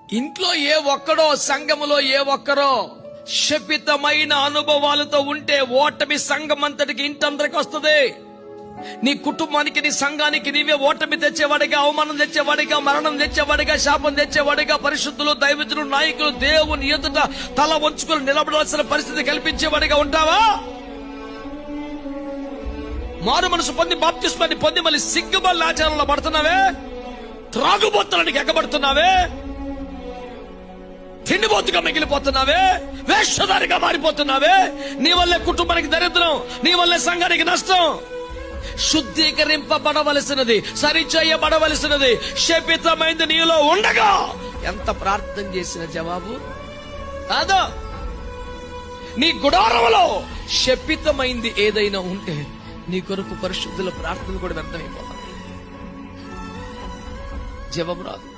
ఇంట్లో ఏ ఒక్కడో, సంఘములో ఏ ఒక్కరో శపితమైన అనుభవాలతో ఉంటే ఓటమి సంఘం అంతటికి, ఇంటందరికి వస్తుంది. నీ కుటుంబానికి, నీ సంఘానికి నీవే ఓటమి తెచ్చేవాడిగా, అవమానం తెచ్చేవాడిగా, మరణం తెచ్చేవాడిగా, శాపం తెచ్చేవాడిగా, పరిశుద్ధులు, దైవజనులు, నాయకులు దేవుని ఎదుట తల వంచుకుని నిలబడాల్సిన పరిస్థితి కల్పించేవాడిగా ఉంటావా? మారు మనసు పొంది బాప్తిస్మాన్ని పొంది మళ్ళీ సిగ్గుబల్ల ఆచారంలో పడుతున్నావే, త్రాగుబోతులనికి ఎక్కబడుతున్నావే, తిండిబోతుగా మిగిలిపోతున్నావే, వేషధారిగా మారిపోతున్నావే. నీ వల్లే కుటుంబానికి దరిద్రం, నీ వల్లే సంఘానికి నష్టం. శుద్ధీకరింపబడవలసినది, సరిచేయబడవలసినది శపితమైంది నీలో ఉండగా ఎంత ప్రార్థన చేసిన జవాబు కాదు. నీ గుడారంలో శపితమైంది ఏదైనా ఉంటే నీ కొరకు పరిశుద్ధుల ప్రార్థన కూడా వ్యర్థమైపోతాయి, జవాబు రాదు.